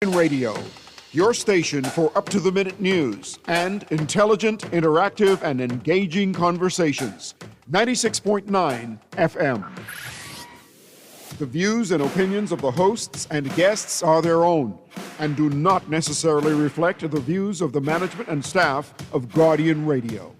Radio, your station for up-to-the-minute news and intelligent, interactive, and engaging conversations. 96.9 FM. The views and opinions of the hosts and guests are their own and do not necessarily reflect the views of the management and staff of Guardian Radio.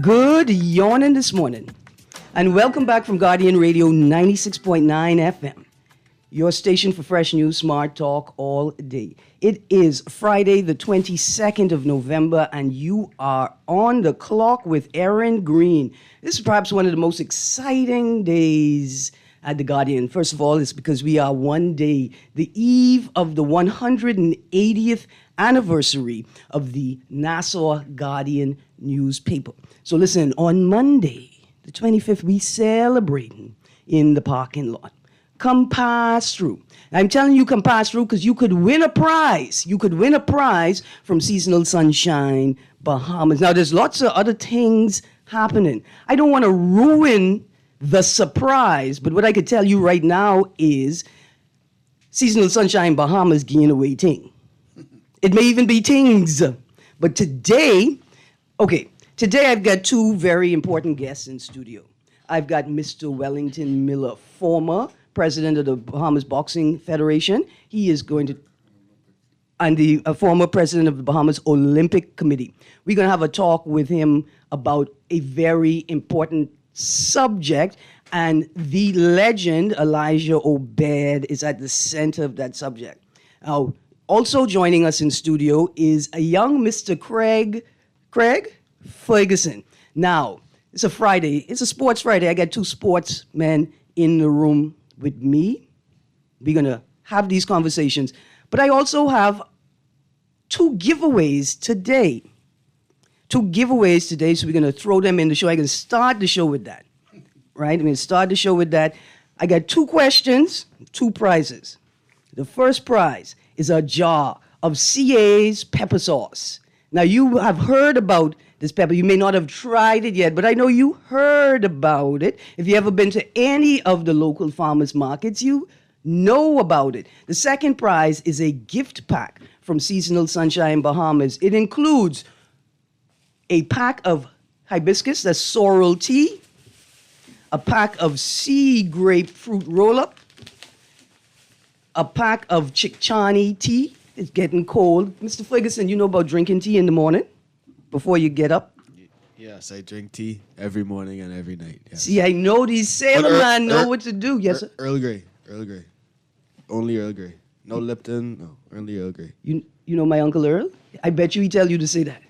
Good yawning this morning, and welcome back from Guardian Radio 96.9 FM, your station for fresh news, smart talk all day. It is Friday, the 22nd of November, and you are on the clock with Erin, Greene. This is perhaps one of the most exciting days at the Guardian. First of all, it's because we are one day, the eve of the 180th anniversary of the Nassau Guardian newspaper. So listen, on Monday, the 25th, we celebrating in the parking lot. Come pass through. I'm telling you, come pass through because you could win a prize. You could win a prize from Seasonal Sunshine Bahamas. Now, there's lots of other things happening. I don't want to ruin the surprise, but what I could tell you right now is Seasonal Sunshine Bahamas giving away ting. It may even be tings. But today I've got two very important guests in studio. I've got Mr. Wellington Miller, former president of the Bahamas Boxing Federation. He is going to, and the former president of the Bahamas Olympic Committee. We're going to have a talk with him about a very important subject, and the legend Elijah Obed is at the center of that subject. Now, also joining us in studio is a young Mr. Craig Ferguson. Now, it's a Friday. It's a sports Friday. I got two sportsmen in the room with me. We're going to have these conversations. But I also have two giveaways today. So we're going to throw them in the show. I'm going to start the show with that. Right? I'm going to start the show with that. I got two questions, two prizes. The first prize is a jar of CA's pepper sauce. Now, you have heard about this pepper. You may not have tried it yet, but I know you heard about it. If you ever been to any of the local farmers markets, you know about it. The second prize is a gift pack from Seasonal Sunshine Bahamas. It includes a pack of hibiscus, that's sorrel tea, a pack of sea grapefruit roll-up, a pack of Chickchani tea. It's getting cold. Mr. Ferguson, you know about drinking tea in the morning before you get up? Yes, I drink tea every morning and every night. Yes. See, I know these sailor men know what to do. Yes, sir? Earl Grey. Only Earl Grey. No Lipton, no, only Earl Grey. You know my Uncle Earl? I bet you he tell you to say that.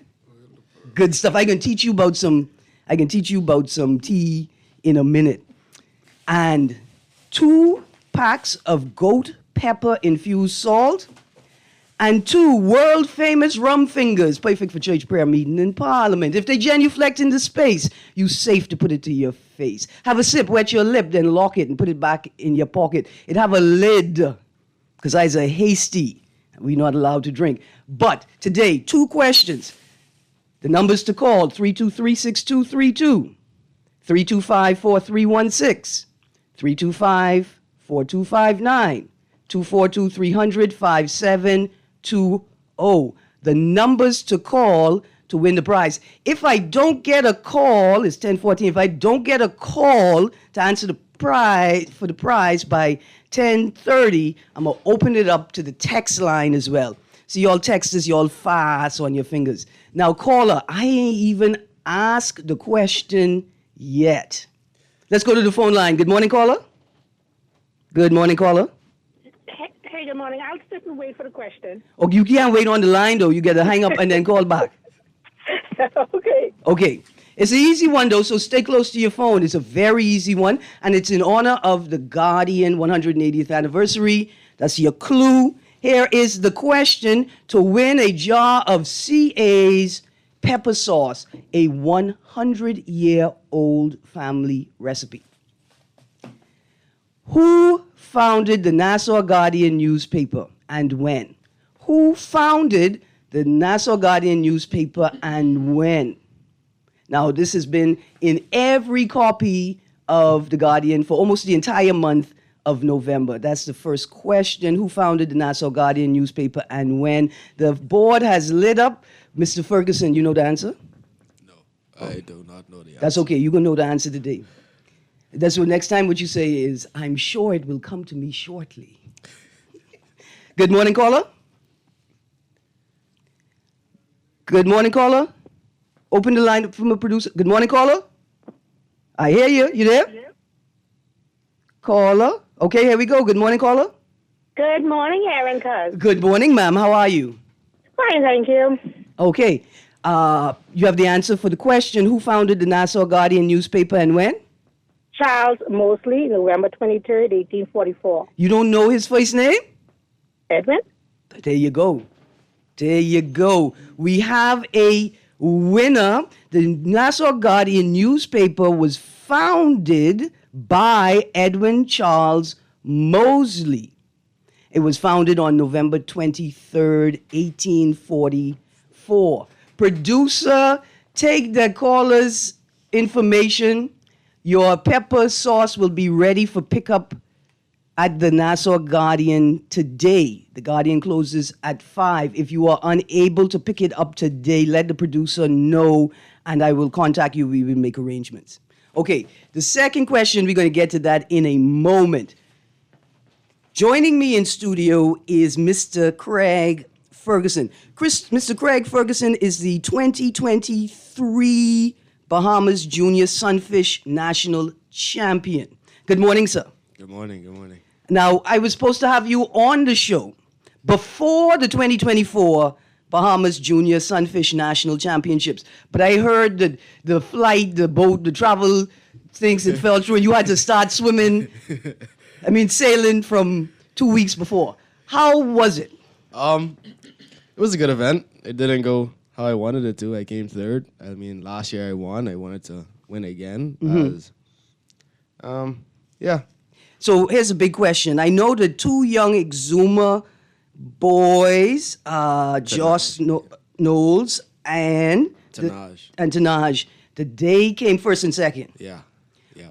Good stuff. I can teach you about some tea in a minute. And 2 packs of goat pepper infused salt, and 2 world-famous rum fingers, perfect for church prayer meeting in Parliament. If they genuflect into space, you safe to put it to your face. Have a sip, wet your lip, then lock it and put it back in your pocket. It have a lid, because I's a hasty. We're not allowed to drink. But today, 2 questions. The numbers to call, 323-6232, 325-4316, 325-4259, 242-300-5720. The numbers to call to win the prize. If I don't get a call, it's 10:14. If I don't get a call to answer the prize by 10:30, I'm gonna open it up to the text line as well. So y'all texters, y'all fast on your fingers. Now, caller, I ain't even asked the question yet. Let's go to the phone line. Good morning, caller. Good morning, caller. Hey, good morning. I'll sit and wait for the question. Oh, you can't wait on the line, though. You got to hang up and then call back. Okay. Okay. It's an easy one, though, so stay close to your phone. It's a very easy one, and it's in honor of the Guardian 180th anniversary. That's your clue. Here is the question to win a jar of CA's pepper sauce, a 100-year-old family recipe. Who founded the Nassau Guardian newspaper and when? Who founded the Nassau Guardian newspaper and when? Now, this has been in every copy of The Guardian for almost the entire month of November. That's the first question. Who founded the Nassau Guardian newspaper and when? The board has lit up. Mr. Ferguson, you know the answer? No, I do not know the answer. That's okay. You're going to know the answer today. That's what next time what you say is, I'm sure it will come to me shortly. Good morning, caller. Good morning, caller. Open the line from a producer. Good morning, caller. I hear you. You there? Yeah. Caller. Okay, here we go. Good morning, caller. Good morning, Erin, cuz. Good morning, ma'am. How are you? Fine, thank you. Okay. You have the answer for the question. Who founded the Nassau Guardian newspaper and when? Charles Mosley, November 23rd, 1844. You don't know his first name? Edwin? There you go. There you go. We have a winner. The Nassau Guardian newspaper was founded by Edwin Charles Mosley. It was founded on November 23rd, 1844. Producer, take the caller's information. Your pepper sauce will be ready for pickup at the Nassau Guardian today. The Guardian closes at 5. If you are unable to pick it up today, let the producer know, and I will contact you. We will make arrangements. Okay, the second question, we're going to get to that in a moment. Joining me in studio is Mr. Craig Ferguson. Mr. Craig Ferguson is the 2023 Bahamas Junior Sunfish National Champion. Good morning, sir. Good morning, good morning. Now, I was supposed to have you on the show before the 2024 Bahamas Junior Sunfish National Championships, but I heard that the flight, the boat, the travel things that fell through, and you had to start swimming, sailing from 2 weeks before. How was it? It was a good event. It didn't go how I wanted it to. I came third. Last year I won. I wanted to win again. Yeah. So here's a big question. I know the two young Exuma boys, Josh Knowles and Tanaj. They came first and second. Yeah.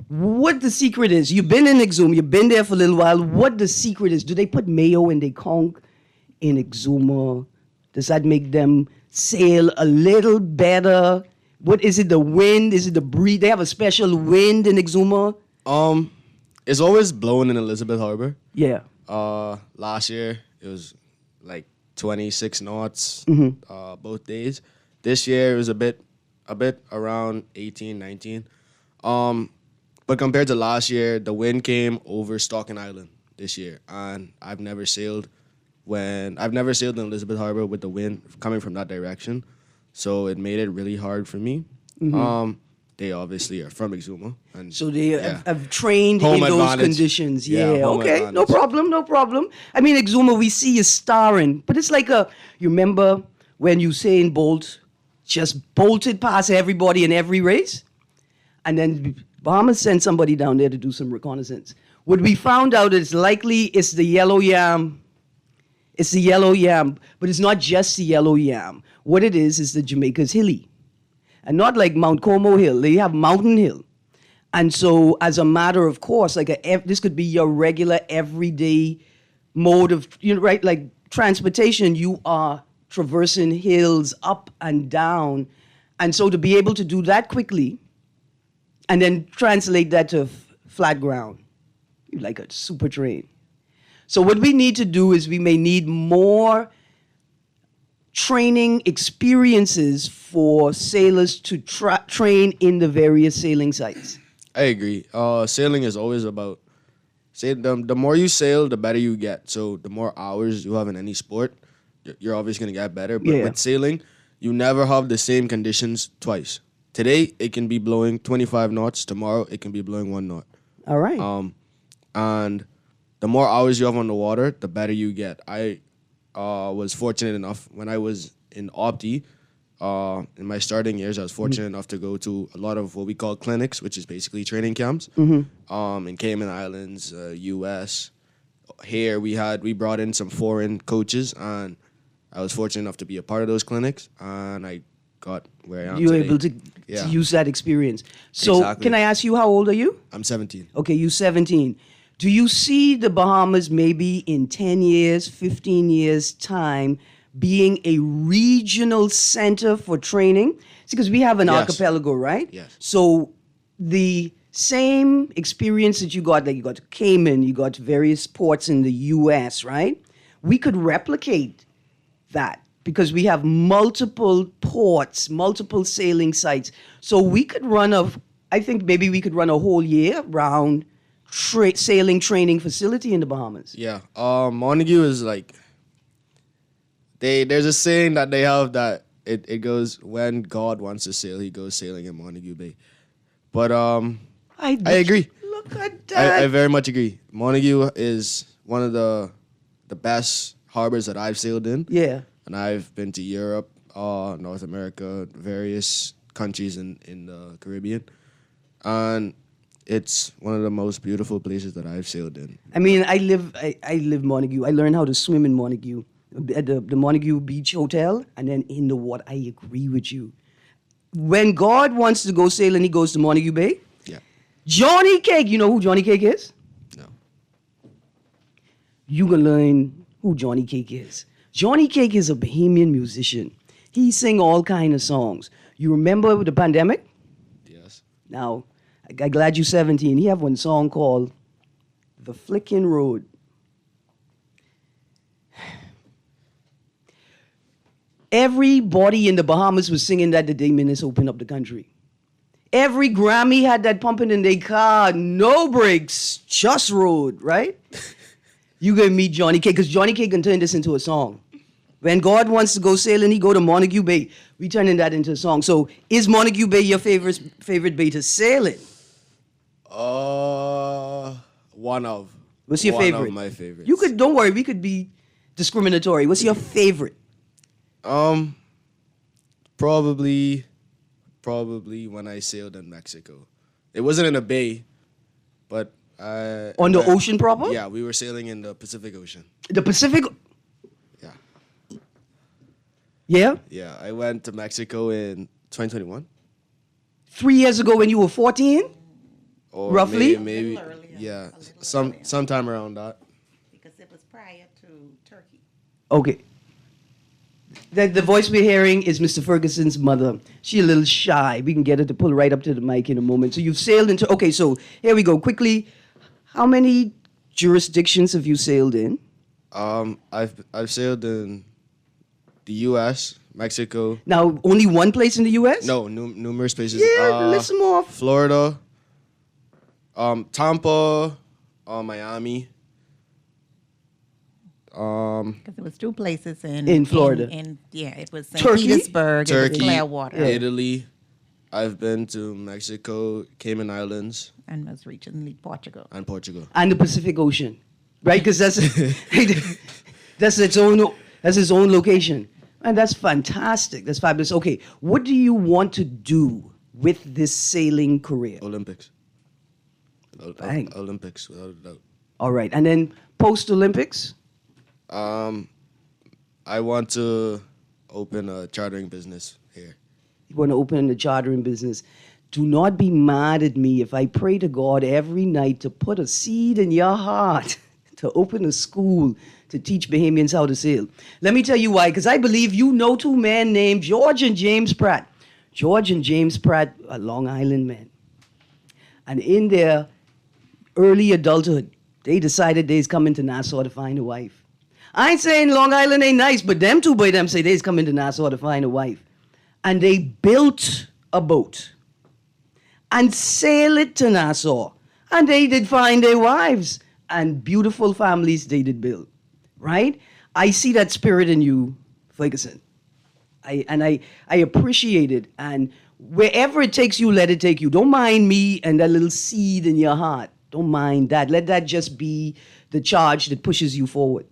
What the secret is? You've been in Exuma. You've been there for a little while. What the secret is? Do they put mayo and they conch in Exuma? Does that make them sail a little better? What is it? The wind? Is it the breeze? They have a special wind in Exuma. It's always blowing in Elizabeth Harbor. Yeah. Last year it was like 26 knots both days. This year it was a bit around 18, 19. But compared to last year, the wind came over Stocking Island this year, and I've never sailed in Elizabeth Harbor with the wind coming from that direction, so it made it really hard for me. They obviously are from Exuma, and so they have trained home in those advantage. Conditions. Yeah, okay, advantage. no problem. Exuma, we see you starring, but it's like you remember when Usain Bolt just bolted past everybody in every race, and then Bahamas sent somebody down there to do some reconnaissance. What we found out is likely it's the yellow yam. It's the yellow yam, but it's not just the yellow yam. What it is the Jamaica's hilly. And not like Mount Como Hill. They have Mountain Hill. And so as a matter of course, this could be your regular everyday mode of, like transportation. You are traversing hills up and down. And so to be able to do that quickly and then translate that to flat ground, like a super train. So what we need to do is we may need more training experiences for sailors to train in the various sailing sites. I agree. Sailing is always about the more you sail, the better you get. So the more hours you have in any sport, you're obviously going to get better. But with sailing, you never have the same conditions twice. Today, it can be blowing 25 knots. Tomorrow, it can be blowing 1 knot. All right. And the more hours you have on the water, the better you get. I was fortunate enough when I was in Opti, In my starting years, I was fortunate enough to go to a lot of what we call clinics, which is basically training camps. In Cayman Islands, U.S. Here we brought in some foreign coaches, and I was fortunate enough to be a part of those clinics, and I got where I am You were today. able to use that experience. So Exactly. can I ask you, how old are you? I'm 17. Okay, you 17. Do you see the Bahamas maybe in 10 years, 15 years' time being a regional center for training? See, because we have an Yes. archipelago, right? Yes. So the same experience that you got, like you got to Cayman, you got to various ports in the U.S., right? We could replicate that because we have multiple ports, multiple sailing sites. So we could I think maybe we could run a whole year round sailing training facility in the Bahamas. Yeah. Montague is like there's a saying that they have that it goes, when God wants to sail, he goes sailing in Montague Bay. But I agree. Look at that. I very much agree. Montague is one of the best harbors that I've sailed in. Yeah. And I've been to Europe, North America, various countries in the Caribbean. And it's one of the most beautiful places that I've sailed in. I mean, I live Montague. I learned how to swim in Montague at the Montague Beach Hotel, and then in the water. I agree with you. When God wants to go sailing, he goes to Montague Bay. Yeah. Johnny Cake, you know who Johnny Cake is? No. You can learn who Johnny Cake is. Johnny Cake is a Bahamian musician. He sing all kind of songs. You remember the pandemic? Yes. Now, I'm glad you're 17. He have one song called The Flickin' Road. Everybody in the Bahamas was singing that the day Menace opened up the country. Every Grammy had that pumping in their car. No brakes, just road, right? You gonna meet Johnny Cake, because Johnny Cake can turn this into a song. When God wants to go sailing, he go to Montague Bay. We turning that into a song. So is Montague Bay your favorite bay to sail in? One of. What's your favorite? One of my favorites. Don't worry, we could be discriminatory. What's your favorite? Probably when I sailed in Mexico. It wasn't in a bay, but On the ocean proper? Yeah, we were sailing in the Pacific Ocean. The Pacific? Yeah. Yeah? Yeah, I went to Mexico in 2021. 3 years ago when you were 14? Or Roughly? Maybe A little earlier. yeah, A little sometime around that. Because it was prior to Turkey. Okay. The voice we're hearing is Mr. Ferguson's mother. She's a little shy. We can get her to pull right up to the mic in a moment. So you've sailed into... Okay, so here we go. Quickly, how many jurisdictions have you sailed in? I've sailed in the U.S., Mexico. Now, only one place in the U.S.? No, numerous places. Yeah, list them off. Florida, Tampa, Miami. Because it was two places In Florida. It was St. Turkey? Petersburg Turkey, and Clearwater. Italy. I've been to Mexico, Cayman Islands, And most recently Portugal. and Portugal. And the Pacific Ocean, right? Because that's its own location, and that's fantastic. That's fabulous. Okay, what do you want to do with this sailing career? Olympics. Bang. Olympics, without a doubt. All right, and then post Olympics. I want to open a chartering business here. You want to open a chartering business. Do not be mad at me if I pray to God every night to put a seed in your heart to open a school to teach Bahamians how to sail. Let me tell you why, because I believe you know two men named George and James Pratt. George and James Pratt are Long Island men. And in their early adulthood, they decided they's coming to Nassau to find a wife. I ain't saying Long Island ain't nice, but them two by them say they's coming to Nassau to find a wife. And they built a boat and sail it to Nassau. And they did find their wives and beautiful families they did build, right? I see that spirit in you, Ferguson. I appreciate it. And wherever it takes you, let it take you. Don't mind me and that little seed in your heart. Don't mind that. Let that just be the charge that pushes you forward.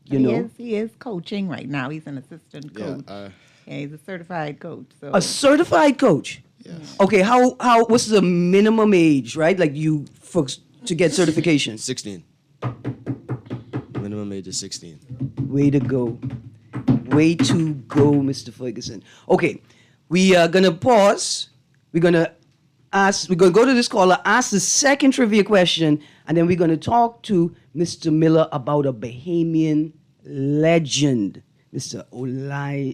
You know? He is coaching right now. He's an assistant coach. Yeah, he's a certified coach. So A certified coach. Yes. Okay, what's the minimum age, right? Like you folks to get certification? 16. Minimum age is 16. Way to go. Way to go, Mr. Ferguson. Okay, we are gonna pause. We're gonna go to this caller, ask the second trivia question, and then we're gonna talk to Mr. Miller about a Bahamian legend, Mr.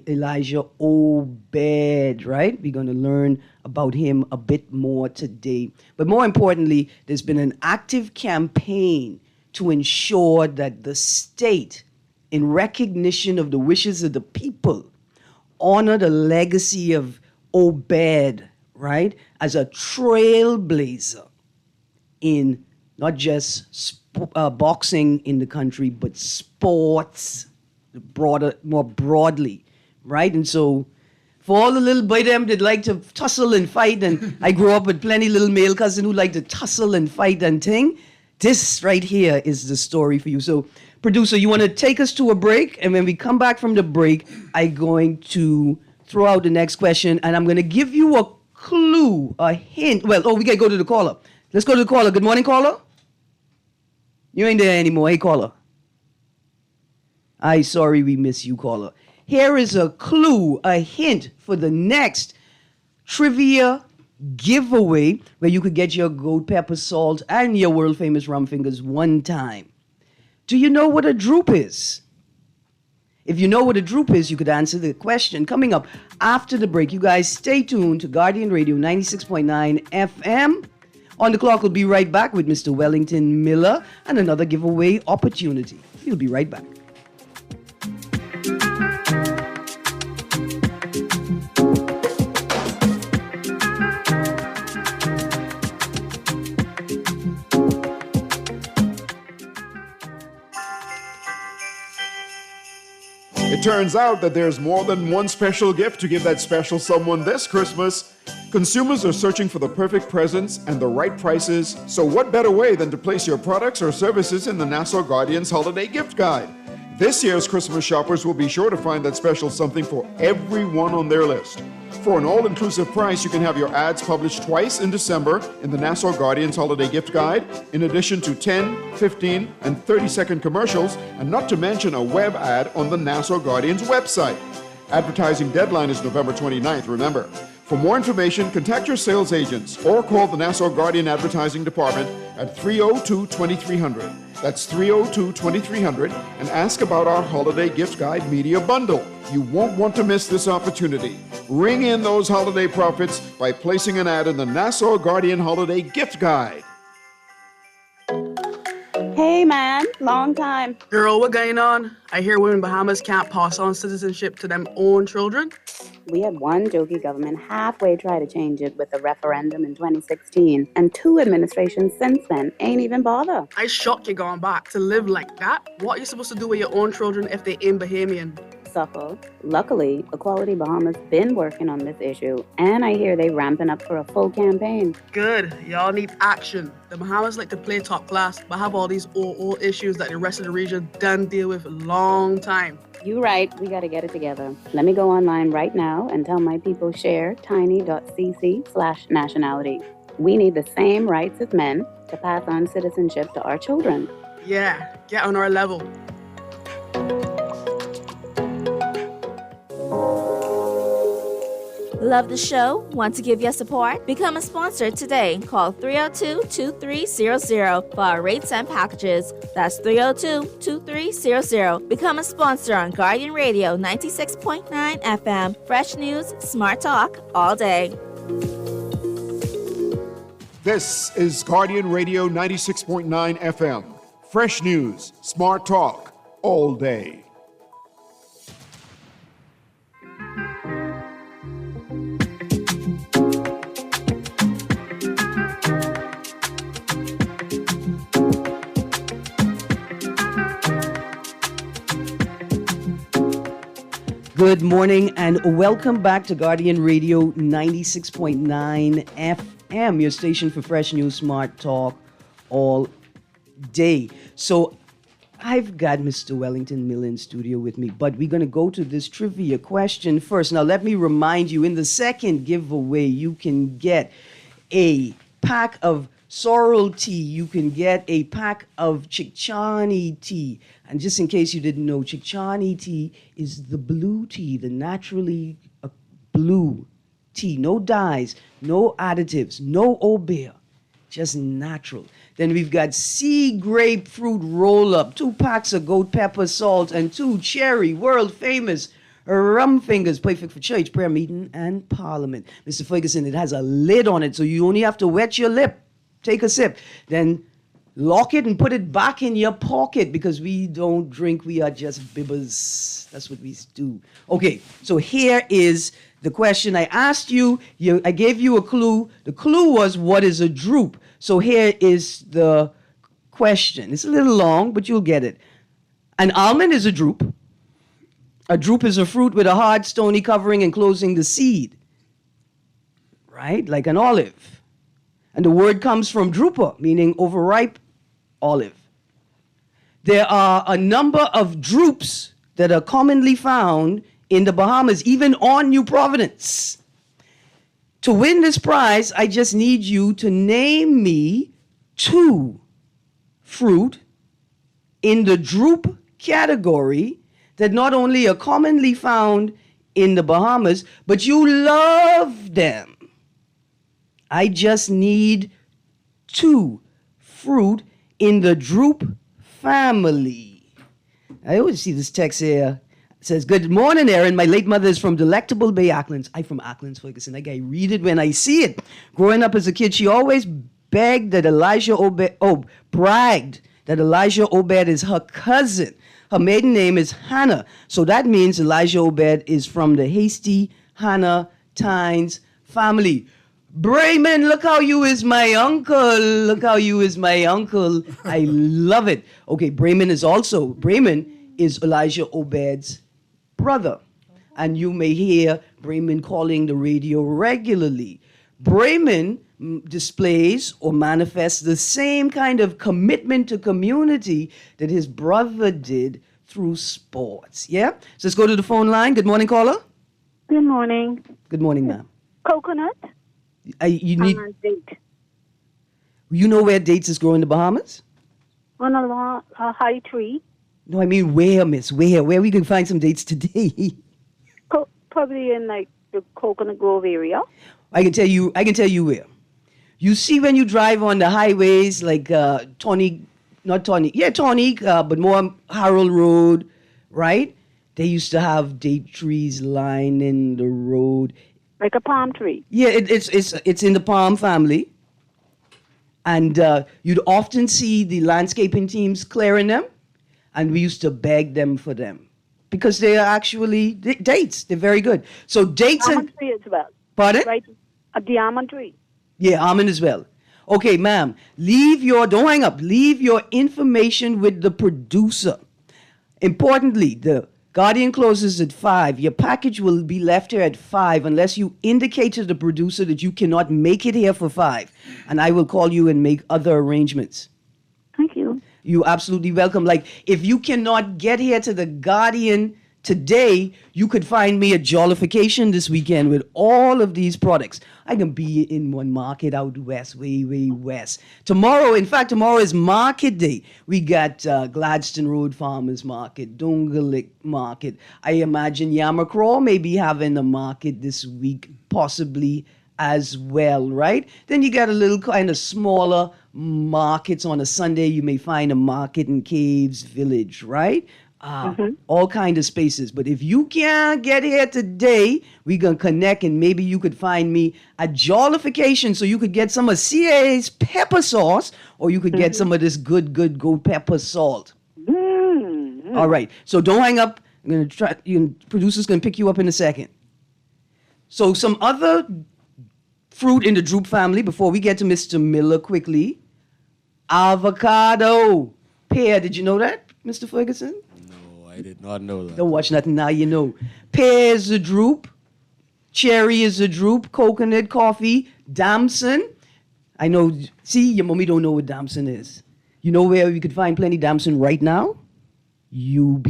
Elijah Obed, right? We're gonna learn about him a bit more today. But more importantly, there's been an active campaign to ensure that the state, in recognition of the wishes of the people, honor the legacy of Obed, right, as a trailblazer in not just boxing in the country, but sports more broadly, right? And so for all the little boy them that like to tussle and fight, and I grew up with plenty little male cousin who like to tussle and fight and thing, this right here is the story for you. So, producer, you want to take us to a break? And when we come back from the break, I'm going to throw out the next question, and I'm going to give you a clue, a hint. We got to go to the caller. Let's go to the caller. Good morning, caller. You ain't there anymore. Hey, caller. Sorry we miss you, caller. Here is a clue, a hint for the next trivia giveaway where you could get your gold pepper salt and your world famous rum fingers one time. Do you know what a droop is? If you know what a droop is, you could answer the question coming up after the break. You guys stay tuned to Guardian Radio 96.9 FM. On the clock, we'll be right back with Mr. Wellington Miller and another giveaway opportunity. We'll be right back. It turns out that there's more than one special gift to give that special someone this Christmas. Consumers are searching for the perfect presents and the right prices, so what better way than to place your products or services in the Nassau Guardian's Holiday Gift Guide? This year's Christmas shoppers will be sure to find that special something for everyone on their list. For an all-inclusive price, you can have your ads published twice in December in the Nassau Guardian's Holiday Gift Guide, in addition to 10, 15, and 30-second commercials, and not to mention a web ad on the Nassau Guardian's website. Advertising deadline is November 29th, remember. For more information, contact your sales agents or call the Nassau Guardian Advertising Department at 302-2300. That's 302-2300, and ask about our Holiday Gift Guide Media Bundle. You won't want to miss this opportunity. Ring in those holiday profits by placing an ad in the Nassau Guardian Holiday Gift Guide. Hey man, long time. Girl, what going on? I hear women in Bahamas can't pass on citizenship to them own children. We had one jokey government halfway try to change it with a referendum in 2016, and 2 administrations since then ain't even bother. I shocked you going back to live like that. What are you supposed to do with your own children if they ain't Bahamian? Suffer. Luckily, Equality Bahamas been working on this issue, and I hear they ramping up for a full campaign. Good. Y'all need action. The Bahamas like to play top class, but have all these old issues that the rest of the region done deal with a long time. You right, we gotta get it together. Let me go online right now and tell my people share tiny.cc/nationality. We need the same rights as men to pass on citizenship to our children. Yeah, get on our level. Love the show? Want to give your support? Become a sponsor today. Call 302-2300 for our rates and packages. That's 302-2300. Become a sponsor on Guardian Radio 96.9 FM. Fresh news, smart talk, all day. This is Guardian Radio 96.9 FM. Fresh news, smart talk, all day. Good morning and welcome back to Guardian Radio 96.9 FM, your station for fresh news, smart talk, all day. So I've got Mr. Wellington Miller in studio with me, but we're going to go to this trivia question first. Now, let me remind you, in the second giveaway, you can get a pack of sorrel tea. You can get a pack of Chickchani tea. And just in case you didn't know, Chickchani tea is the blue tea, the naturally blue tea. No dyes, no additives, no obeah, just natural. Then we've got sea grapefruit roll-up, 2 packs of goat pepper salt, and 2 cherry world-famous rum fingers, perfect for church, prayer meeting, and parliament. Mr. Ferguson, it has a lid on it, so you only have to wet your lip. Take a sip. Then lock it and put it back in your pocket, because we don't drink, we are just bibbers. That's what we do. Okay, so here is the question I asked you. I gave you a clue. The clue was, what is a drupe? So here is the question. It's a little long, but you'll get it. An almond is a drupe. A drupe is a fruit with a hard, stony covering enclosing the seed, right? Like an olive. And the word comes from drupa, meaning overripe olive. There are a number of drupes that are commonly found in the Bahamas, even on New Providence. To win this prize, I just need you to name me 2 fruit in the drupe category that not only are commonly found in the Bahamas, but you love them. I just need 2 fruit in the drupe family. I always see this text here. It says, good morning, Erin. My late mother is from delectable Bay Acklands. I'm from Acklands, Ferguson. I read it when I see it. Growing up as a kid, she always bragged that Elijah Obed is her cousin. Her maiden name is Hannah. So that means Elijah Obed is from the Hasty Hannah Tynes family. Brayman, look how you is my uncle. Look how you is my uncle. I love it. Okay, Brayman is Elijah Obed's brother. And you may hear Brayman calling the radio regularly. Brayman displays or manifests the same kind of commitment to community that his brother did through sports. Yeah? So let's go to the phone line. Good morning, caller. Good morning. Good morning, ma'am. Coconut? You need. Date. You know where dates is growing in the Bahamas? On a high tree. No, I mean where, miss? Where we can find some dates today? Probably in like the Coconut Grove area. I can tell you where. You see when you drive on the highways like Tawny, but more Harold Road, right? They used to have date trees lining the road. Like a palm tree. Yeah, it's in the palm family. And you'd often see the landscaping teams clearing them, and we used to beg them for them because they are actually dates. They're very good. So dates almond tree as well. Pardon? Right, the almond tree. Yeah, almond as well. Okay, ma'am, don't hang up. Leave your information with the producer. Importantly, the Guardian closes at 5. Your package will be left here at 5 unless you indicate to the producer that you cannot make it here for 5. And I will call you and make other arrangements. Thank you. You're absolutely welcome. Like, if you cannot get here to the Guardian today, you could find me at Jollification this weekend with all of these products. I can be in one market out west, way west. Tomorrow is market day. We got Gladstone Road Farmers Market, Dongalik Market. I imagine Yamacraw may be having a market this week, possibly as well, right? Then you got a little kind of smaller markets on a Sunday. You may find a market in Caves Village, right? All kind of spaces. But if you can't get here today, we gonna connect, and maybe you could find me at Jollification so you could get some of CA's pepper sauce, or you could get some of this good goat pepper salt. All right. So don't hang up. I'm gonna try. Producer's gonna pick you up in a second. So some other fruit in the drupe family before we get to Mr. Miller quickly. Avocado, pear. Did you know that, Mr. Ferguson? I did not know that. Don't watch nothing now, you know. Pear is a drupe. Cherry is a drupe. Coconut, coffee. Damson. I know, see, your mommy don't know what damson is. You know where you could find plenty damson right now? UB,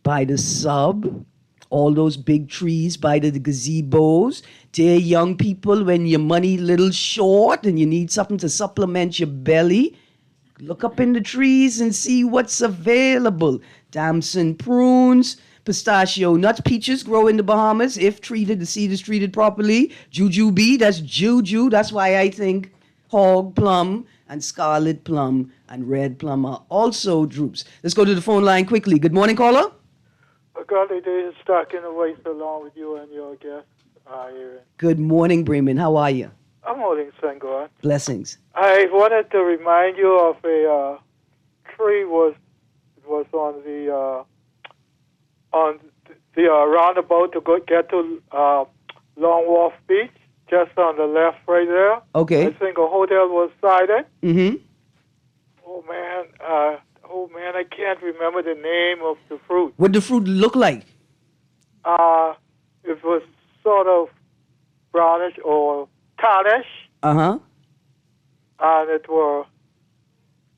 by the sub, all those big trees by the gazebos. Dear young people, when your money little short and you need something to supplement your belly, look up in the trees and see what's available. Damson prunes, pistachio nuts, peaches grow in the Bahamas if treated, the seed is treated properly. Jujube, that's juju. That's why I think hog plum and scarlet plum and red plum are also droops. Let's go to the phone line quickly. Good morning, caller. A godly day is stuck in the waste along with you and your guest, Erin. Good morning, Bremen. How are you? I'm holding thank God. Blessings. I wanted to remind you of a tree was on the roundabout to get to Long Wharf Beach, just on the left right there. Okay. I think a hotel was sighted. Mm-hmm. Oh man, I can't remember the name of the fruit. What did the fruit look like? It was sort of brownish or tarnish. Uh-huh. And it were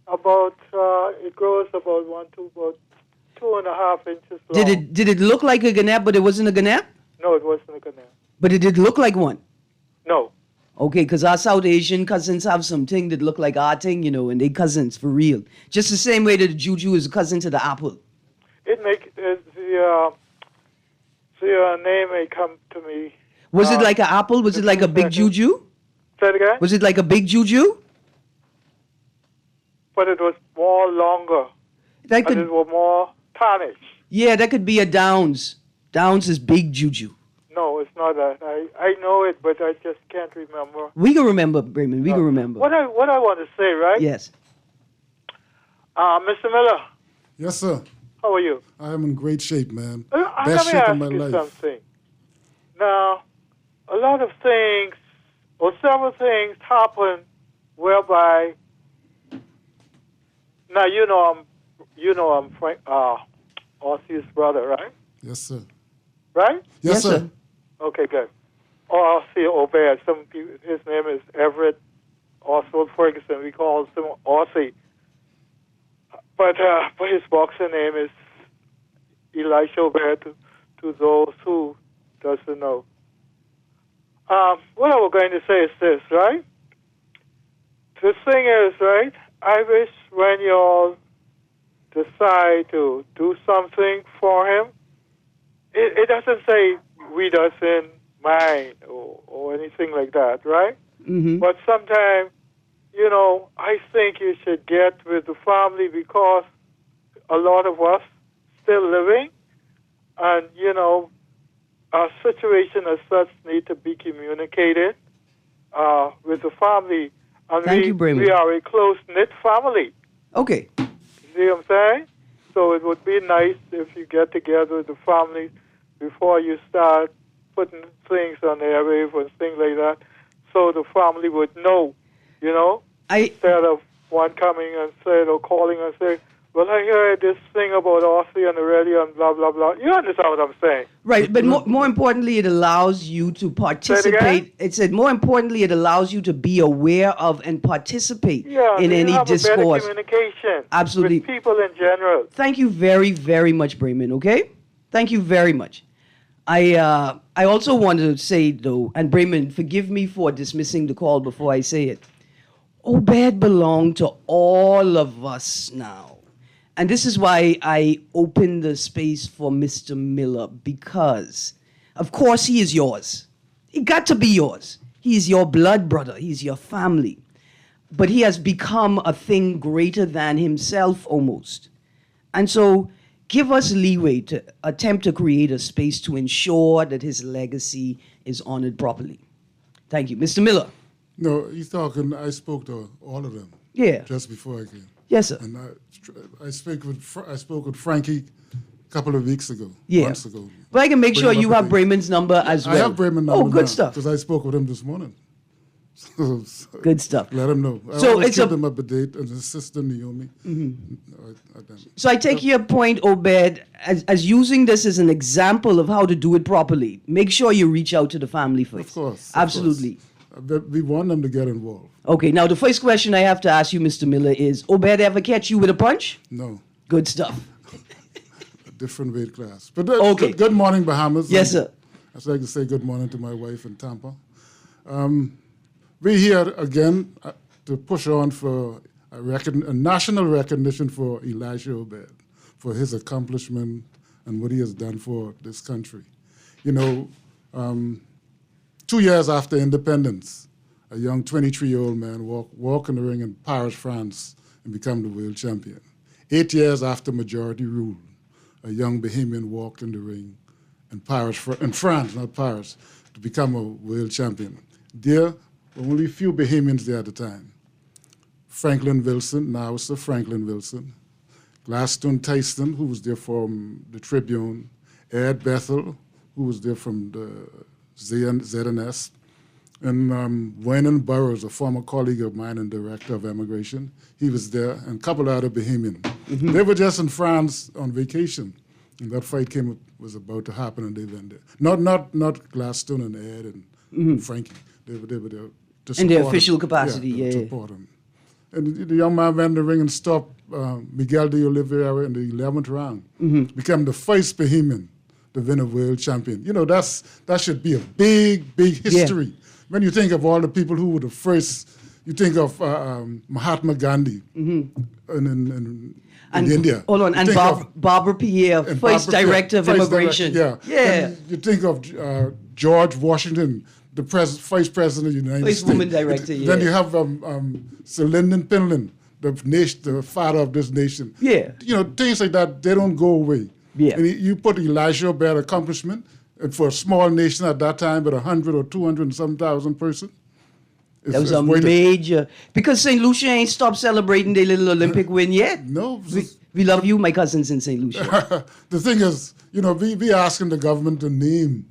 about it grows about 2.5 inches long. Did it look like a ganap, but it wasn't a ganap? No, it wasn't a ganap. But it did look like one. No. Okay, because our South Asian cousins have something that look like our thing, and they cousins for real. Just the same way that the juju is a cousin to the apple. The name may come to me. Was it like an apple? Was it like a big juju? Say it again? Was it like a big juju? But it was more longer. That could, and it was more tarnished. Yeah, that could be a Downs. Downs is big juju. No, it's not that. I know it, but I just can't remember. We can remember, Bremen. We can remember. What I want to say, right? Yes. Mr. Miller. Yes, sir. How are you? I am in great shape, man. Let Best me shape ask of my you life. something. Now, a lot of things, or several things happen whereby, now I'm Frank, Ossie's brother, right? Yes, sir. Right? Yes, sir. Okay, good. Ossie Obed. Some people, his name is Everett Oswald Ferguson. We call him Ossie. But his boxer name is Elisha Obed, to those who doesn't know. What I was going to say is this, right? The thing is, right, I wish when you all decide to do something for him, it doesn't say we doesn't mind or anything like that, right? Mm-hmm. But sometimes, I think you should get with the family because a lot of us still living and, our situation as such need to be communicated with the family. And Thank you, Bremen. we are a close-knit family. Okay. See what I'm saying? So it would be nice if you get together with the family before you start putting things on the airwave and things like that, so the family would know, instead of one coming and saying or calling and saying, well, I heard this thing about Aussie on the radio and blah, blah, blah. You understand what I'm saying? Right, but more importantly, it allows you to participate. It said more importantly, it allows you to be aware of and participate in any discourse. Better communication Absolutely. with people in general. Thank you very, very much, Bremen, okay? Thank you very much. I also wanted to say, though, and Bremen, forgive me for dismissing the call before I say it. Obed belonged to all of us now. And this is why I opened the space for Mr. Miller, because, of course, he is yours. He got to be yours. He is your blood brother. He's your family. But he has become a thing greater than himself almost. And so give us leeway to attempt to create a space to ensure that his legacy is honored properly. Thank you. Mr. Miller. No, he's talking, I spoke to all of them. Yeah. Just before I came. Yes, sir. And I spoke with Frankie a couple of weeks ago. Yeah. Months ago. But I can make sure you have Bremen's number as well. I have Bremen's number. Oh, good stuff. Because I spoke with him this morning. So good stuff. Let him know. So I it's keep him up to date, and his sister Naomi. So I take your point, Obed, as using this as an example of how to do it properly. Make sure you reach out to the family first. Of course. Absolutely. We want them to get involved. Okay, now the first question I have to ask you, Mr. Miller, is Obed ever catch you with a punch? No. Good stuff. different weight class. But Okay. good morning, Bahamas. Yes, sir. I'd like to say good morning to my wife in Tampa. We're here again to push on for a national recognition for Elijah Obed, for his accomplishment and what he has done for this country. 2 years after independence, a young 23-year-old man walk in the ring in Paris, France, and become the world champion. 8 years after majority rule, a young Bahamian walked in the ring in France, not Paris, to become a world champion. There were only a few Bahamians there at the time. Franklin Wilson, now Sir Franklin Wilson, Gladstone Tyson, who was there from the Tribune, Ed Bethel, who was there from the ZNS, and Wynan Burroughs, a former colleague of mine and director of immigration. He was there, and a couple other Bahamian. Mm-hmm. They were just in France on vacation, and that fight was about to happen, and they went there. Not Gladstone and Ed and Frankie. They were there to support in their him. official capacity, yeah. To support him. And the young man went in the ring and stopped Miguel de Oliveira in the 11th round. Became the first Bahamian to win a world champion. That should be a big history. Yeah. When you think of all the people who were the first, you think of Mahatma Gandhi in India. Hold on, and Barbara Pierre, first director of immigration. Yeah. Yeah. You think of George Washington, the first president of the United States. First woman director, yeah. Then you have Sir Lyndon Pinland, the father of this nation. Yeah. Things like that, they don't go away. Yeah. And you put Elijah Obed accomplishment, and for a small nation at that time with 100 or 200 and some thousand person. That was a major, because St. Lucia ain't stopped celebrating their little Olympic win yet. No. We love you, my cousins in St. Lucia. The thing is, we asking the government to name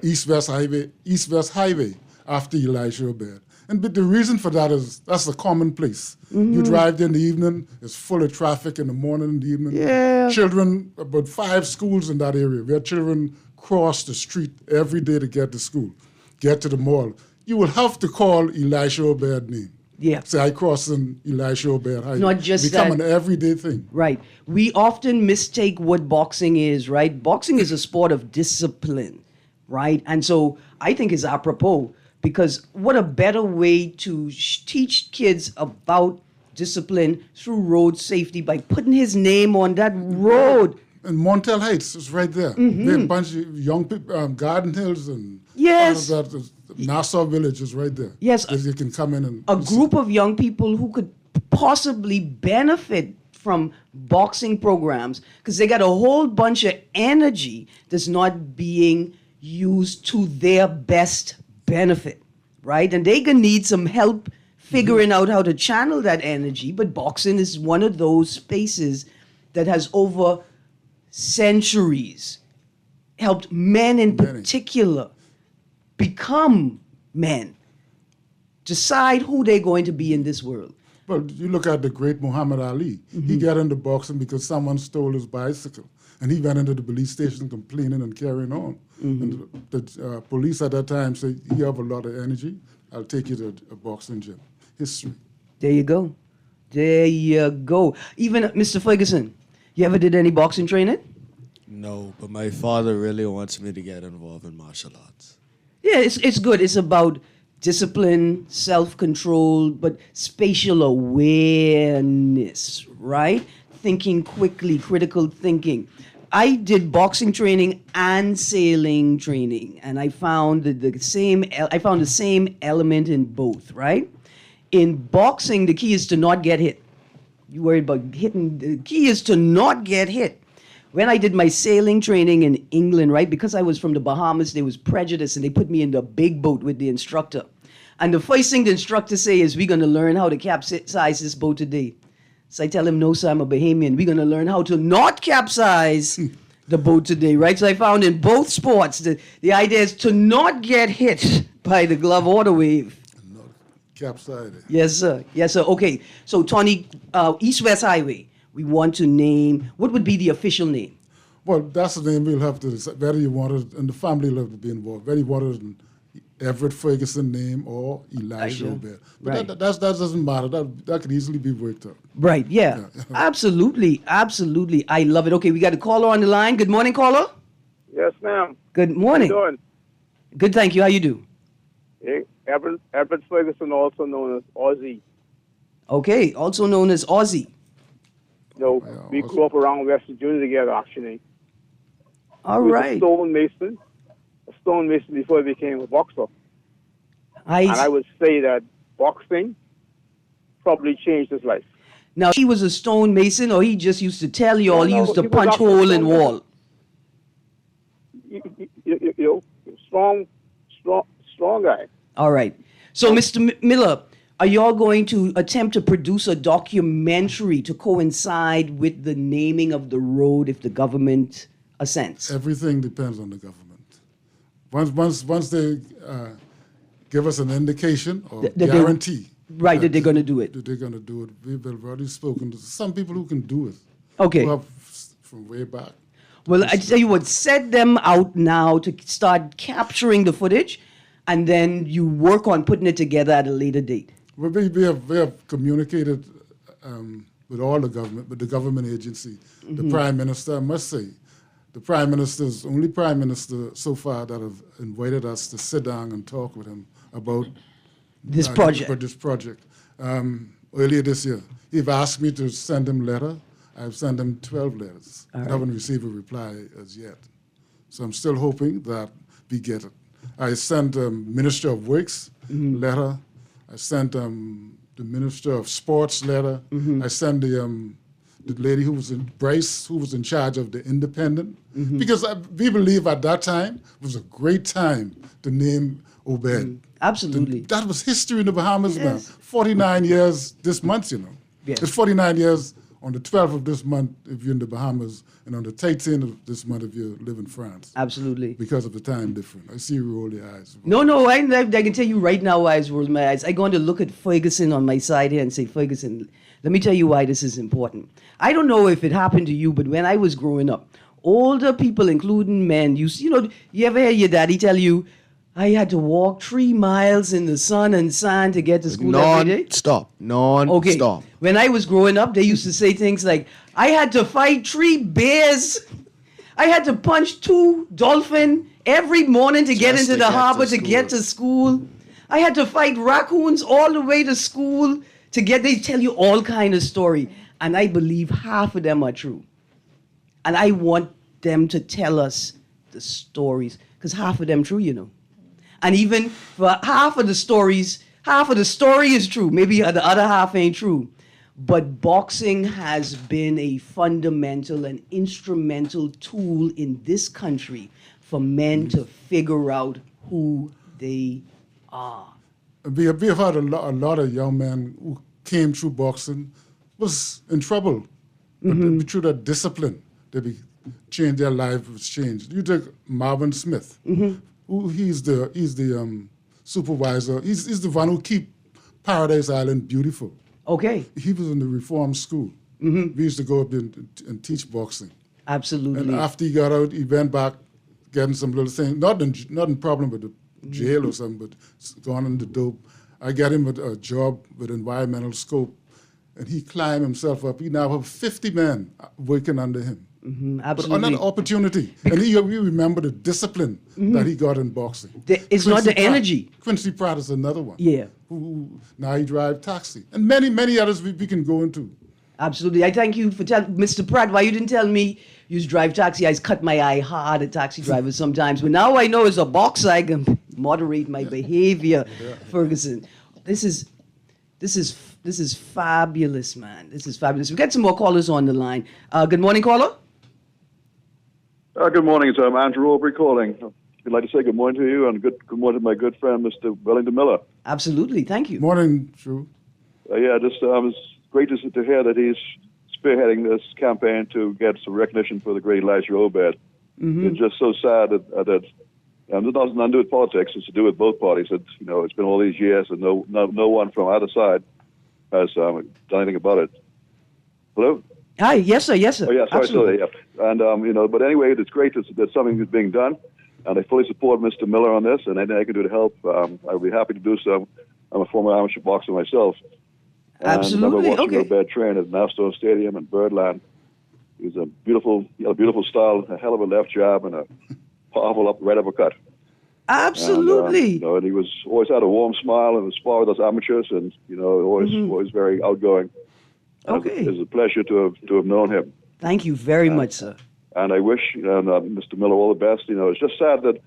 East-West Highway after Elijah Obed. But the reason for that is that's a commonplace. You drive there in the evening, it's full of traffic in the morning and the evening. Yeah. Children, about 5 schools in that area, where children cross the street every day to get to school, get to the mall. You will have to call Elijah Obed's name. Yeah. Say, I crossed in Elijah Obed Highway. Not just become that. an everyday thing. Right. We often mistake what boxing is, right? Boxing is a sport of discipline, right? And so I think it's apropos, because what a better way to teach kids about discipline through road safety by putting his name on that road. And Montel Heights is right there. There are a bunch of young people, Garden Hills and Yes. all of that. Nassau Village is right there. Yes. That you can come in and... A group of young people who could possibly benefit from boxing programs, because they got a whole bunch of energy that's not being used to their best benefit, right? And they gonna need some help figuring out how to channel that energy. But boxing is one of those spaces that has over centuries helped men in particular become men, decide who they're going to be in this world. Well, you look at the great Muhammad Ali. He got into boxing because someone stole his bicycle. And he went into the police station complaining and carrying on. And the police at that time said, you have a lot of energy, I'll take you to a boxing gym. History. There you go. There you go. Even Mr. Ferguson, you ever did any boxing training? No, but my father really wants me to get involved in martial arts. Yeah, it's good. It's about discipline, self-control, but spatial awareness, right? Thinking quickly, critical thinking. I did boxing training and sailing training, and I found the same element in both, right? In boxing, the key is to not get hit. You worried about hitting. The key is to not get hit. When I did my sailing training in England, right, because I was from the Bahamas, there was prejudice, and they put me in the big boat with the instructor. And the first thing the instructor say is, we're going to learn how to capsize this boat today. So I tell him, no, sir, I'm a Bahamian. We're going to learn how to not capsize the boat today, right? So I found in both sports, the idea is to not get hit by the glove or the wave. Capsized. Yes, sir. Yes, sir. Okay. So, Tony, East-West Highway, we want to name, what would be the official name? Well, that's the name we'll have to decide whether you want it, and the family will have to be involved, whether you want it in Everett Ferguson name or Elijah Obed. But Right. that doesn't matter. That could easily be worked out. Right, yeah. Absolutely, absolutely. I love it. Okay, we got a caller on the line. Good morning, caller. Yes, ma'am. Good morning. How you doing? Good, thank you. How you do? Everett Ferguson, also known as Ozzy. Okay, also known as Ozzy. We grew up around West Virginia together, actually. All he was right. a stonemason before he became a boxer. And I would say that boxing probably changed his life. Now, he was a stonemason, or he just used to tell you all he used to punch hole in wall? Strong guy. All right. So, Mr. Miller, are y'all going to attempt to produce a documentary to coincide with the naming of the road if the government assents? Everything depends on the government. Once they give us an indication or guarantee. That they're going to do it. That they're going to do it. We've already spoken to some people who can do it. Okay. Who have from way back. Well, I tell you what, set them out now to start capturing the footage, and then you work on putting it together at a later date. Well, we have communicated with all the government, with the government agency. The Prime Minister, I must say, the Prime Minister is the only Prime Minister so far that have invited us to sit down and talk with him about this project. Earlier this year, he've asked me to send him a letter. I've sent him 12 letters. I haven't received a reply as yet. So I'm still hoping that we get it. I sent Minister of Works letter. I sent the Minister of Sports letter. I sent the lady who was Bryce, who was in charge of the Independent. Because we believe at that time it was a great time to name Obed. Absolutely. That was history in the Bahamas, man. 49 years this month, you know. Yes. It's 49 years on the 12th of this month if you're in the Bahamas, and on the 13th of this month if you live in France. Absolutely. Because of the time difference. I see you roll your eyes. No, I can tell you right now why I roll my eyes. I go on to look at Ferguson on my side here and say, Ferguson, let me tell you why this is important. I don't know if it happened to you, but when I was growing up, older people, including men, you ever hear your daddy tell you, I had to walk 3 miles in the sun and sand to get to school every day? Non-stop. Okay. When I was growing up, they used to say things like, I had to fight 3 bears. I had to punch 2 dolphins every morning to get into the harbor to get to school. I had to fight raccoons all the way to school they tell you all kind of story. And I believe half of them are true. And I want them to tell us the stories, because half of them true, you know. And even for half of the story is true. Maybe the other half ain't true. But boxing has been a fundamental and instrumental tool in this country for men to figure out who they are. We have had a lot of young men who came through boxing was in trouble. But through that discipline, they changed their life was changed. You take Marvin Smith. He's the supervisor. He's the one who keep Paradise Island beautiful. Okay. He was in the reform school. We used to go up there and teach boxing. Absolutely. And after he got out, he went back getting some little thing. Not in problem with the jail or something, but gone into dope. I got him a job with Environmental Scope, and he climbed himself up. He now have 50 men working under him. Absolutely. But on that opportunity. And we remember the discipline that he got in boxing. It's not the energy. Quincy Pratt is another one. Yeah. Who now he drives taxi. And many, many others we can go into. Absolutely. I thank you for telling Mr. Pratt why you didn't tell me you drive taxi. I cut my eye hard at taxi drivers sometimes. But now I know as a boxer I can moderate my behavior, Ferguson. This is fabulous, man. This is fabulous. We got some more callers on the line. Good morning, caller. Good morning. It's Andrew Aubrey calling. I'd like to say good morning to you and good morning to my good friend, Mr. Wellington Miller. Absolutely. Thank you. Morning, Drew. It's great to hear that he's spearheading this campaign to get some recognition for the great Elijah Obed. It's just so sad that it has nothing to do with politics. It's to do with both parties. It's been all these years and no one from either side has done anything about it. Hello? Hi. Yes, sir. Yes, sir. Oh, yeah. Sorry. Absolutely. Yeah. And but anyway, it's great that something is being done. And I fully support Mr. Miller on this, and anything I can do to help, I would be happy to do so. I'm a former amateur boxer myself. And Absolutely. I remember watching Okay. Obed train at Nassau Stadium in Birdland. He was he had a beautiful style, a hell of a left jab, and a powerful right uppercut. Absolutely. And, and he was always had a warm smile and spar with us amateurs, and always very outgoing. Okay. It was a pleasure to have known him. Thank you very much, sir. And I wish Mr. Miller all the best. It's just sad that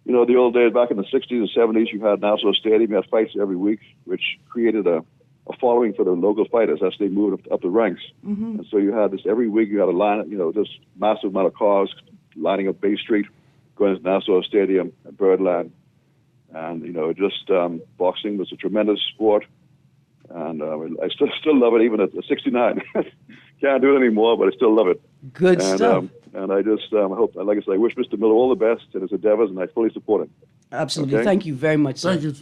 the old days back in the 60s and 70s, you had Nassau Stadium, you had fights every week, which created a following for the local fighters as they moved up the ranks. Mm-hmm. And so you had this every week. You had a line, this massive amount of cars lining up Bay Street, going to Nassau Stadium and Birdland. And boxing was a tremendous sport, and I still love it even at 69. Can't do it anymore, but I still love it. Good stuff. And I just hope, like I said, I wish Mr. Miller all the best in his endeavors, and I fully support him. Absolutely. Okay? Thank you very much, sir. Thank you.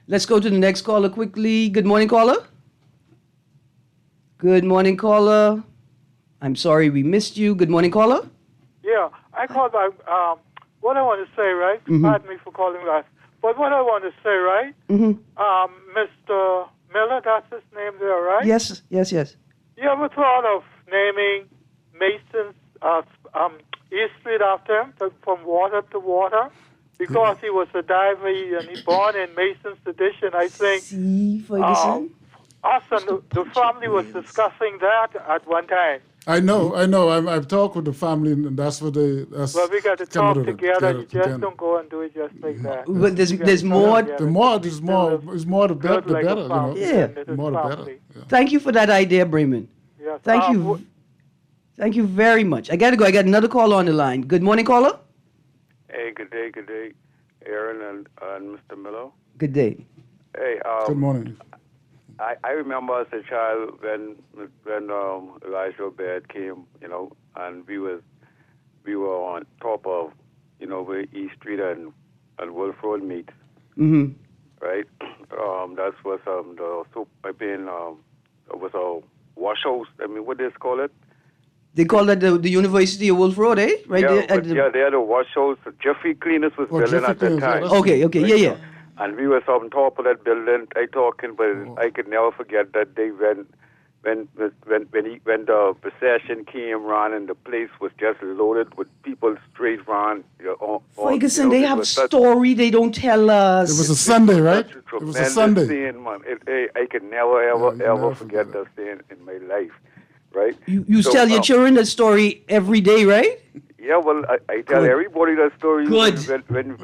Let's go to the next caller quickly. Good morning, caller. Good morning, caller. I'm sorry we missed you. Good morning, caller. Yeah, I called by, what I want to say, right? Pardon me for calling last. But what I want to say, right? Mr. Miller, that's his name there, right? Yes. You ever thought of naming Mason's East Street after him, from water to water? Because he was a diver and he born in Mason's tradition, I think. See, Ferguson? Us and the family was discussing that at one time. I know. I've talked with the family, and that's what they. Well, we got to talk together. You just don't go and do it just like that. But there's more. The more the better. The better. Yeah. The more the better. Yeah. Thank you for that idea, Bremen. Yes. Thank you. Thank you very much. I got to go. I got another caller on the line. Good morning, caller. Hey, good day, Erin and Mr. Miller. Good day. Hey, Good morning. I remember as a child when Elijah Obed came, and we were on top of, where East Street and Wolf Road meet. Mm-hmm. Right. That was was a wash house. I mean, what do they call it? They call that the University of Wolf Road, eh? Right yeah, there. They had a wash house. Jeffrey Cleaners was building at that time. Okay, yeah. And we were on top of that building. I could never forget that day when the procession came around and the place was just loaded with people straight around. Ferguson, they have a story they don't tell us. It was a Sunday, right? It was a Sunday. Scene, man. I could never forget that scene in my life, right? You tell your children that story every day, right? Yeah, well, I tell Good. everybody that story. Good. When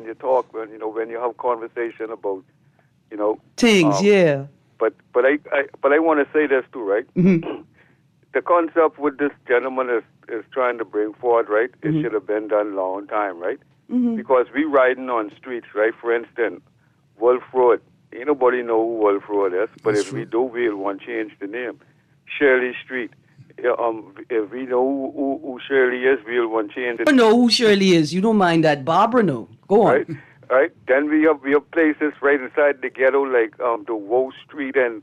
you talk, when you have conversation about, things, yeah. But I want to say this too, right? Mm-hmm. The concept what this gentleman is trying to bring forward, right? Mm-hmm. It should have been done long time, right? Mm-hmm. Because we riding on streets, right? For instance, Wolf Road. Ain't nobody know who Wolf Road is, but if we do, we'll want to change the name. Shirley Street. If we know who Shirley is, we'll want to change it. I don't know who Shirley is. You don't mind that. Barbara, no. Go on. Right. Then we have places right inside the ghetto like the Woe Street and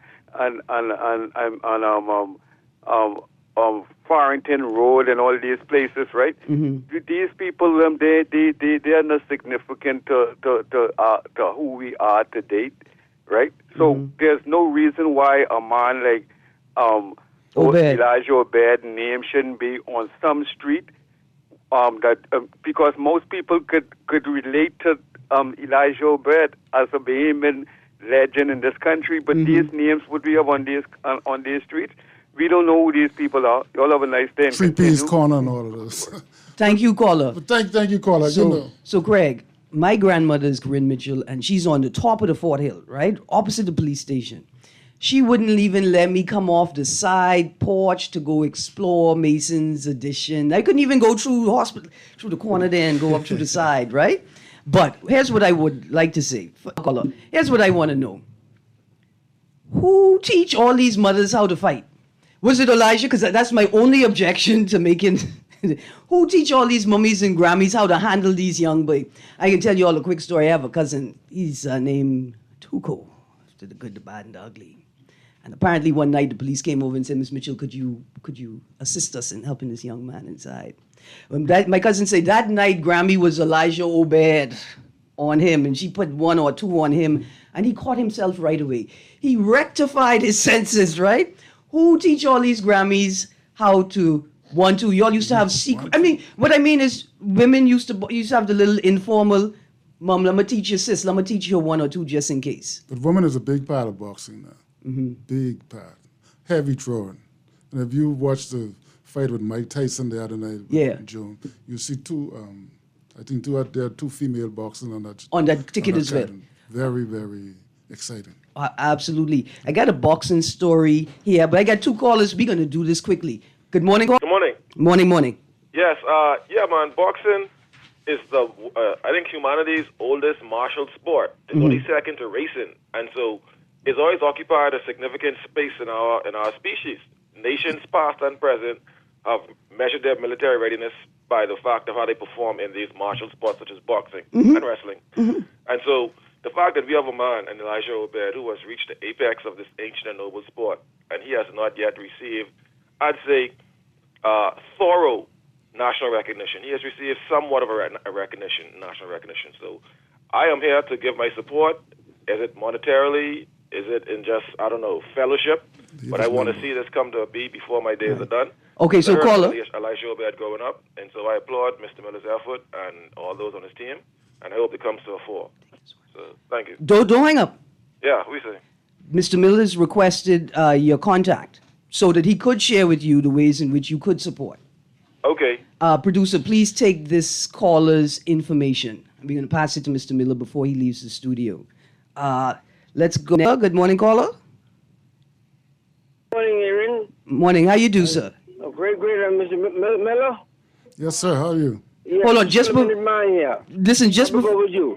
Farrington Road and all these places, right? Mm-hmm. These people, they are not significant to who we are to date, right? So there's no reason why a man like Elijah Obed name shouldn't be on some street. Because most people could relate to Elijah Obed as a Bahamian legend in this country, but these names would be up on these streets. We don't know who these people are. Y'all have a nice day. Three P's Corner and all of this. Thank you, caller. Thank you, caller. So, Craig, my grandmother is Corinne Mitchell, and she's on the top of the Fort Hill, right? Opposite the police station. She wouldn't even let me come off the side porch to go explore Mason's addition. I couldn't even go through the corner there and go up through the side, right? But here's what I would like to say. Here's what I want to know. Who teach all these mothers how to fight? Was it Elijah? Because that's my only objection to making... Who teach all these mummies and Grammys how to handle these young boys? I can tell you all a quick story. I have a cousin. He's named Tuco. To the good, the bad, and the ugly. And apparently one night the police came over and said, Miss Mitchell, could you assist us in helping this young man inside? My cousin said that night Grammy was Elijah Obed on him, and she put 1 or 2 on him, and he caught himself right away. He rectified his senses, right? Who teach all these Grammys how to 1, 2? Y'all used to have secret. I mean, what I mean is women used to have the little informal, Mom, let me teach you, sis, let me teach you 1 or 2 just in case. But women is a big part of boxing now. Big part. Heavy throwing. And if you watch the fight with Mike Tyson the other night with Joan, you see there are 2 female boxing on that ticket as well. Very, very exciting. Absolutely. I got a boxing story here, but I got 2 callers. We're going to do this quickly. Good morning. Good morning. Morning. Yes, yeah, man. Boxing is I think humanity's oldest martial sport. It's only second to racing, and so it's always occupied a significant space in our species. Nations past and present have measured their military readiness by the fact of how they perform in these martial sports such as boxing and wrestling. And so the fact that we have a man, and Elijah Obed, who has reached the apex of this ancient and noble sport, and he has not yet received, I'd say, thorough national recognition. He has received somewhat of a national recognition. So I am here to give my support. Is it monetarily? Is it in just, fellowship? But I want to see this come to a beat before my days are done. Okay, so caller. Elijah Obed growing up, and so I applaud Mr. Miller's effort and all those on his team, and I hope it comes to a fore. So thank you. Don't hang up. Yeah, we say. Mr. Miller's requested your contact so that he could share with you the ways in which you could support. Okay. Producer, please take this caller's information. We're going to pass it to Mr. Miller before he leaves the studio. Let's go. Good morning, caller. Morning, Erin. Morning. How you do, sir? Oh, great, Mr. Miller. Yes, sir. How are you? Yeah, hold on, just listen.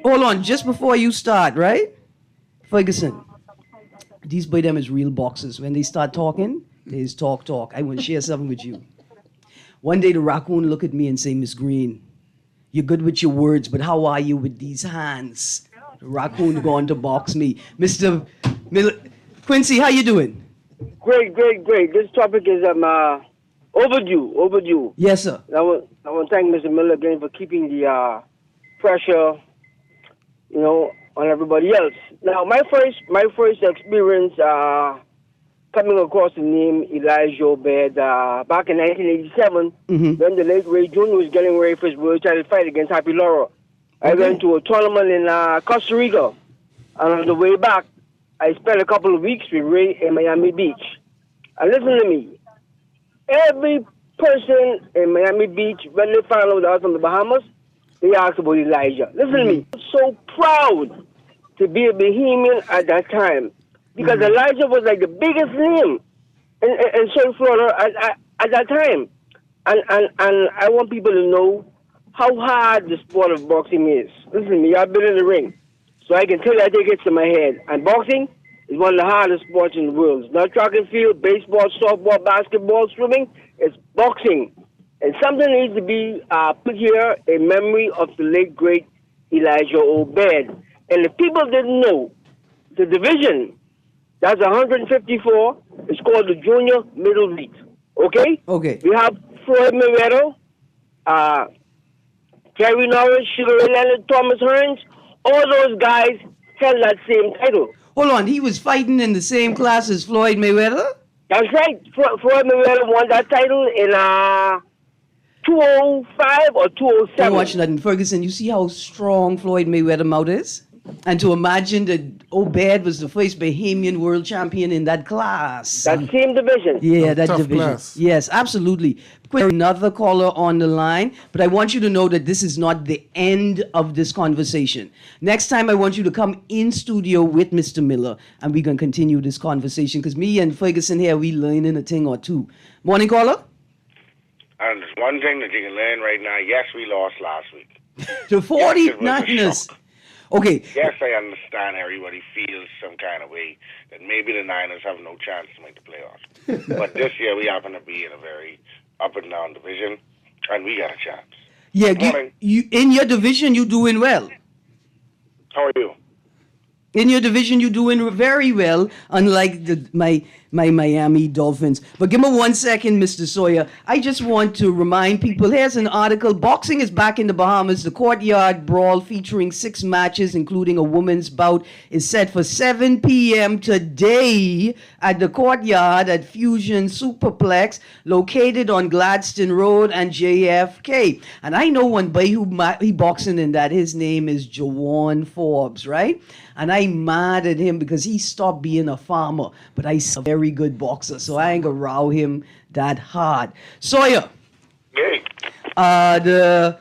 Hold on, just before you start, right, Ferguson? These boy them is real boxers. When they start talking, they is talk. I want to share something with you. One day the raccoon look at me and say, Miss Greene, you're good with your words, but how are you with these hands? The raccoon going to box me. Mr. Miller, Quincy, how you doing? Great. This topic is overdue. Yes, sir. I want to thank Mr. Miller again for keeping the pressure, on everybody else. Now, my first experience coming across the name Elijah Obed back in 1987, when the late Ray Jr. was getting ready for his world title fight against Happy Laura. I went to a tournament in Costa Rica, and on the way back, I spent a couple of weeks with Ray in Miami Beach. And listen to me. Every person in Miami Beach, when they found out I was from the Bahamas, they asked about Elijah. Listen to me. I'm so proud to be a Bahamian at that time, because Elijah was like the biggest name in South Florida at that time. And I want people to know how hard the sport of boxing is. Listen to me. I've been in the ring, so I can tell you I think it's in my head. And boxing is one of the hardest sports in the world. It's not track and field, baseball, softball, basketball, swimming. It's boxing. And something needs to be put here in memory of the late, great Elijah Obed. And if people didn't know, the division, that's 154, it's called the junior middleweight. Okay? Okay. We have Floyd Mayweather, Terry Norris, Sugar Ray Leonard, Thomas Hearns. All those guys held that same title. Hold on, he was fighting in the same class as Floyd Mayweather? That's right. Floyd Mayweather won that title in 205 or 207. Don't watch nothing. Ferguson, you see how strong Floyd Mayweather mouth is? And to imagine that Obed was the first Bahamian world champion in that class. That same division. Yeah, that division. Class. Yes, absolutely. Another caller on the line, but I want you to know that this is not the end of this conversation. Next time, I want you to come in studio with Mr. Miller, and we're going to continue this conversation, because me and Ferguson here, we learning a thing or two. Morning, caller? And there's one thing that you can learn right now. Yes, we lost last week. The 49ers. Okay. Yes, I understand everybody feels some kind of way that maybe the Niners have no chance to make the playoffs. But this year we happen to be in a very up and down division, and we got a chance. Yeah, you in your division, you doing well. How are you? In your division, you're doing very well, unlike my Miami Dolphins. But give me 1 second, Mr. Sawyer. I just want to remind people, here's an article. Boxing is back in the Bahamas. The Courtyard Brawl, featuring 6 matches, including a women's bout, is set for 7 p.m. today at the Courtyard at Fusion Superplex, located on Gladstone Road and JFK. And I know one boy he boxing in that. His name is Jawan Forbes, right? And I'm mad at him because he stopped being a farmer. But he's a very good boxer, so I ain't gonna row him that hard. Sawyer. Hey. The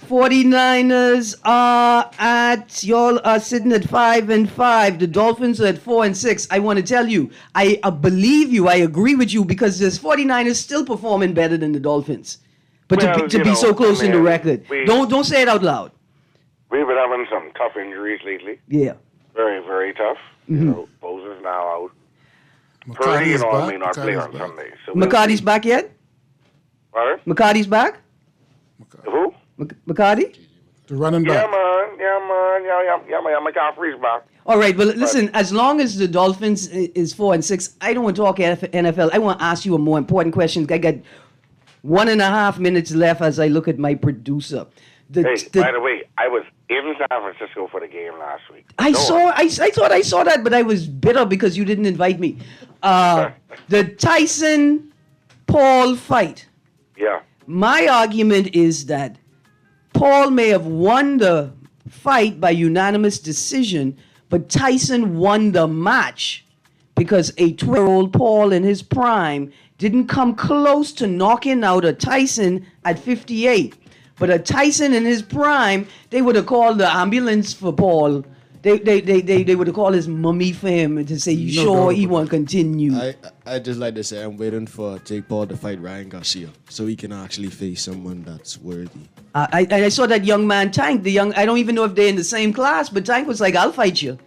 49ers y'all are sitting at 5-5. The Dolphins are at 4-6. I want to tell you, I believe you. I agree with you because this 49ers still performing better than the Dolphins. But to be so close in the record, don't say it out loud. We've been having some tough injuries lately. Yeah. Very, very tough. You know, Bosa's now out. Purdy, may not play on Sunday. So McCarty's back yet? What? McCarty's back? Who? McCarty? The running back. Yeah, man. McCaffrey's back. All right, well, listen, as long as the Dolphins is 4-6, I don't want to talk NFL. I want to ask you a more important question. I got 1.5 minutes left as I look at my producer. By the way, I was in San Francisco for the game last week. I thought I saw that, but I was bitter because you didn't invite me. The Tyson-Paul fight. Yeah. My argument is that Paul may have won the fight by unanimous decision, but Tyson won the match because a 12-year-old Paul in his prime didn't come close to knocking out a Tyson at 58. But a Tyson in his prime, they would have called the ambulance for Paul. They would have called his mummy for him to say, "You sure he won't continue?" I just like to say I'm waiting for Jake Paul to fight Ryan Garcia so he can actually face someone that's worthy. I saw that young man Tank. I don't even know if they're in the same class, but Tank was like, "I'll fight you,"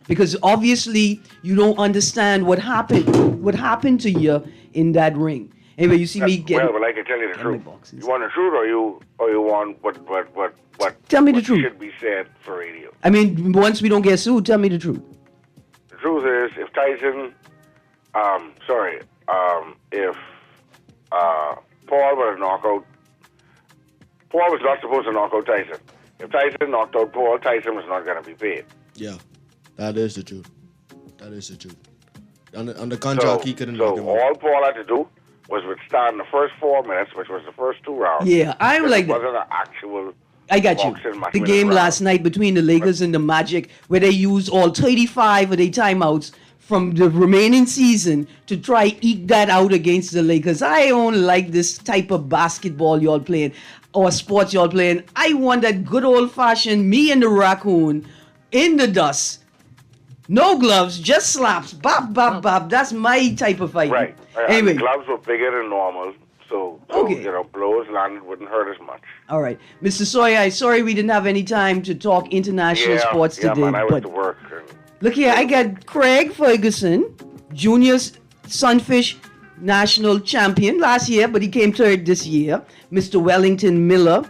because obviously you don't understand what happened to you in that ring. Anyway, you see me getting... Well, I can tell you the truth. You want the truth or you want what Tell me the truth. Should be said for radio. I mean, once we don't get sued, tell me the truth. The truth is, if Tyson, if Paul was knockout, Paul was not supposed to knock out Tyson. If Tyson knocked out Paul, Tyson was not going to be paid. Yeah, that is the truth. On the contract, he couldn't knock him out. All Paul had to do was withstand the first 4 minutes, which was the first 2 rounds. Yeah, I'm like that. It wasn't an actual... I got you. The game last night between the Lakers and the Magic, where they used all 35 of their timeouts from the remaining season to try eke that out against the Lakers. I don't like this type of basketball y'all playing or sports y'all playing. I want that good old-fashioned me and the raccoon in the dust. No gloves, just slaps. Bop, bop, bop. That's my type of fight. Right. Anyway. And the gloves were bigger than normal, so blows landed wouldn't hurt as much. All right. Mr. Sawyer, I'm sorry we didn't have any time to talk international sports today. Yeah, man, I went to work. Look here, I got Craig Ferguson, Junior Sunfish National Champion last year, but he came third this year. Mr. Wellington Miller,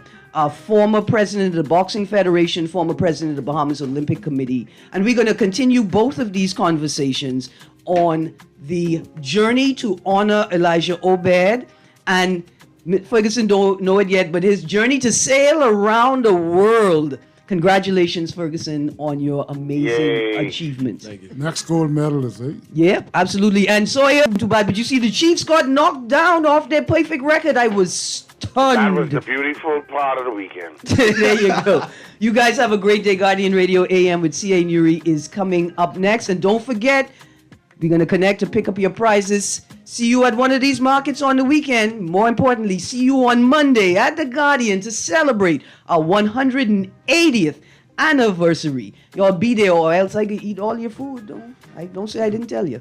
former president of the Boxing Federation, former president of the Bahamas Olympic Committee. And we're going to continue both of these conversations on the journey to honor Elijah Obed. And Ferguson don't know it yet, but his journey to sail around the world. Congratulations, Ferguson, on your amazing achievements. Thank you. Next gold medalist, eh? Yeah, absolutely. And Sawyer, too bad, but you see the Chiefs got knocked down off their perfect record. I was stunned. That was the beautiful part of the weekend. There you go. You guys have a great day. Guardian Radio AM with C.A. Nuri is coming up next. And don't forget, we're going to connect to pick up your prizes. See you at one of these markets on the weekend. More importantly, see you on Monday at the Guardian to celebrate our 180th anniversary. Y'all be there or else I could eat all your food. Don't say I didn't tell you.